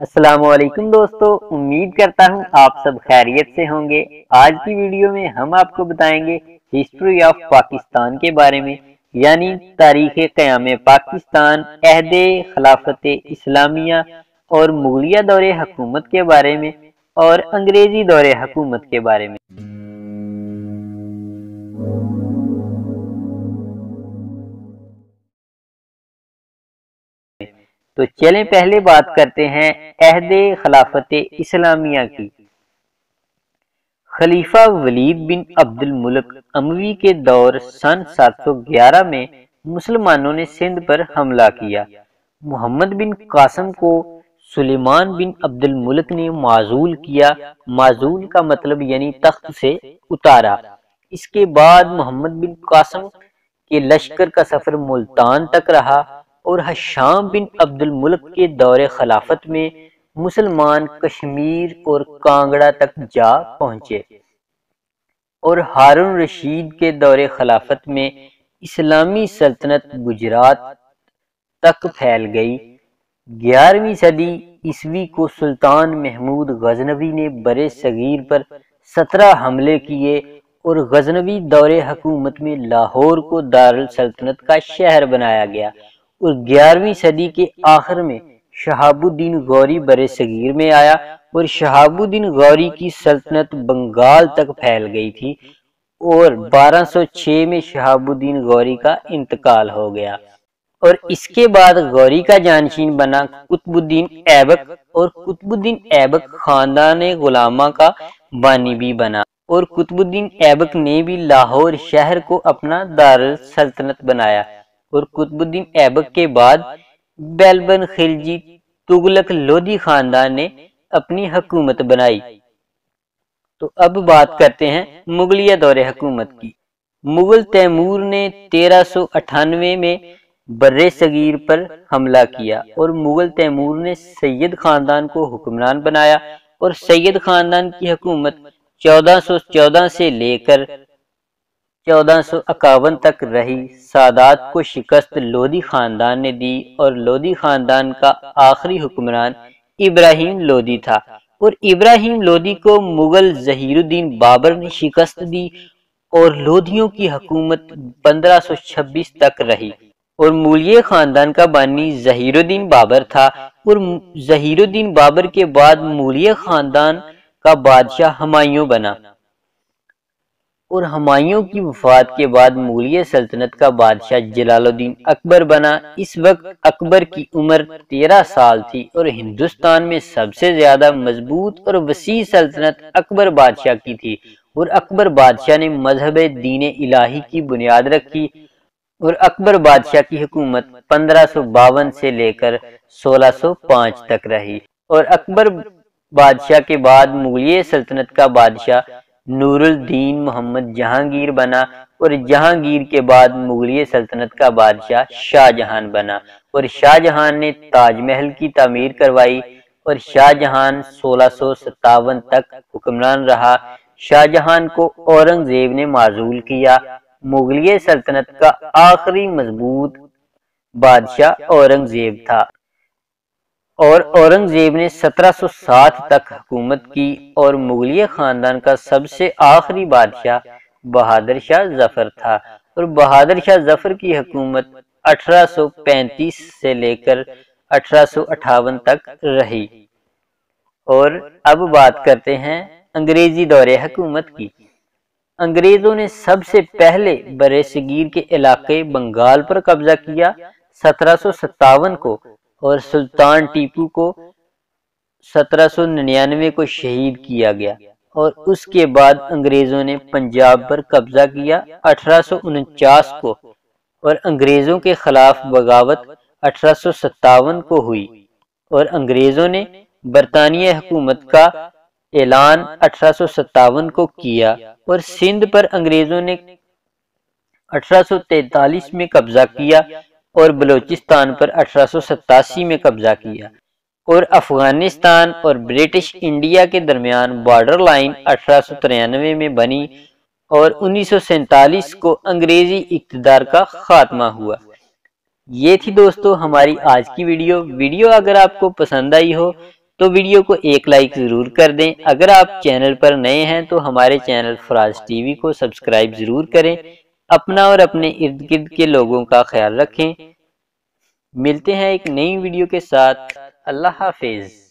السلام علیکم دوستو، امید کرتا ہوں آپ سب خیریت سے ہوں گے۔ آج کی ویڈیو میں ہم آپ کو بتائیں گے ہسٹری آف پاکستان کے بارے میں، یعنی تاریخ قیام پاکستان، عہد خلافت اسلامیہ اور مغلیہ دور حکومت کے بارے میں اور انگریزی دور حکومت کے بارے میں۔ تو چلیں پہلے بات کرتے ہیں عہد خلافت اسلامیہ کی۔ خلیفہ ولید بن عبد الملک اموی کے دور سن 711 میں مسلمانوں نے سندھ پر حملہ کیا۔ محمد بن قاسم کو سلیمان بن عبد الملک نے معزول کیا۔ معزول کا مطلب یعنی تخت سے اتارا۔ اس کے بعد محمد بن قاسم کے لشکر کا سفر ملتان تک رہا اور ہشام بن عبد الملک کے دور خلافت میں مسلمان کشمیر اور کانگڑا تک جا پہنچے، اور ہارون رشید کے دور خلافت میں اسلامی سلطنت گجرات تک پھیل گئی۔ 11ویں صدی عیسوی کو سلطان محمود غزنوی نے برِ صغیر پر 17 حملے کیے اور غزنوی دور حکومت میں لاہور کو دارالسلطنت کا شہر بنایا گیا، اور 11ویں صدی کے آخر میں شہاب الدین غوری برِ صغیر میں آیا اور شہاب الدین غوری کی سلطنت بنگال تک پھیل گئی تھی، اور 1206 میں شہاب الدین غوری کا انتقال ہو گیا، اور اس کے بعد غوری کا جانشین بنا قطب الدین ایبک، اور قطب الدین ایبک خاندان غلامہ کا بانی بھی بنا، اور قطب الدین ایبک نے بھی لاہور شہر کو اپنا دارالسلطنت بنایا، اور قطب الدین ایبک کے بعد بیلبن خلجی تغلق لودھی خاندان نے اپنی حکومت بنائی۔ تو اب بات کرتے ہیں مغلیہ دور حکومت کی۔ مغل تیمور نے 1398 میں برِ صغیر پر حملہ کیا، اور مغل تیمور نے سید خاندان کو حکمران بنایا، اور سید خاندان کی حکومت 1414 سے لے کر 1451 تک رہی۔ سادات کو شکست لودھی خاندان نے دی، اور لودھی خاندان کا آخری حکمران ابراہیم لودھی تھا، اور ابراہیم لودھی کو مغل ظہیر الدین بابر نے شکست دی، اور لودھیوں کی حکومت 1526 تک رہی، اور مغلیہ خاندان کا بانی ظہیر الدین بابر تھا، اور ظہیر الدین بابر کے بعد مغلیہ خاندان کا بادشاہ ہمایوں بنا، اور ہمایوں کی وفات کے بعد مغلیہ سلطنت کا بادشاہ جلال الدین اکبر بنا۔ اس وقت اکبر کی عمر 13 سال تھی، اور ہندوستان میں سب سے زیادہ مضبوط اور وسیع سلطنت اکبر بادشاہ کی تھی، اور اکبر بادشاہ نے مذہب دین الہی کی بنیاد رکھی، اور اکبر بادشاہ کی حکومت 1552 سے لے کر 1605 تک رہی، اور اکبر بادشاہ کے بعد مغلیہ سلطنت کا بادشاہ نور الدین محمد جہانگیر بنا، اور جہانگیر کے بعد مغلیہ سلطنت کا بادشاہ شاہ جہان بنا، اور شاہ جہان نے تاج محل کی تعمیر کروائی، اور شاہ جہان 1657 تک حکمران رہا۔ شاہ جہان کو اورنگزیب نے معزول کیا۔ مغلیہ سلطنت کا آخری مضبوط بادشاہ اورنگزیب تھا، اور اورنگزیب نے 1760 تک حکومت کی، اور مغلیہ خاندان کا سب سے آخری بادشاہ بہادر شاہ ظفر تھا، اور بہادر شاہ ظفر کی حکومت 1835 سے لے کر 1858 تک رہی۔ اور اب بات کرتے ہیں انگریزی دور حکومت کی۔ انگریزوں نے سب سے پہلے برِ صغیر کے علاقے بنگال پر قبضہ کیا 1757 کو، اور سلطان ٹیپو کو 1799 کو شہید کیا گیا، اور اس کے بعد انگریزوں نے پنجاب پر قبضہ کیا 1849 کو، اور انگریزوں کے خلاف بغاوت 1857 کو ہوئی، اور انگریزوں نے برطانیہ حکومت کا اعلان 1857 کو کیا، اور سندھ پر انگریزوں نے 1843 میں قبضہ کیا، اور بلوچستان پر 1887 میں قبضہ کیا، اور افغانستان اور برٹش انڈیا کے درمیان بارڈر لائن 1893 میں بنی، اور 1947 کو انگریزی اقتدار کا خاتمہ ہوا۔ یہ تھی دوستو ہماری آج کی ویڈیو۔ اگر آپ کو پسند آئی ہو تو ویڈیو کو ایک لائک ضرور کر دیں۔ اگر آپ چینل پر نئے ہیں تو ہمارے چینل فراز ٹی وی کو سبسکرائب ضرور کریں۔ اپنا اور اپنے ارد گرد کے لوگوں کا خیال رکھیں۔ ملتے ہیں ایک نئی ویڈیو کے ساتھ۔ اللہ حافظ۔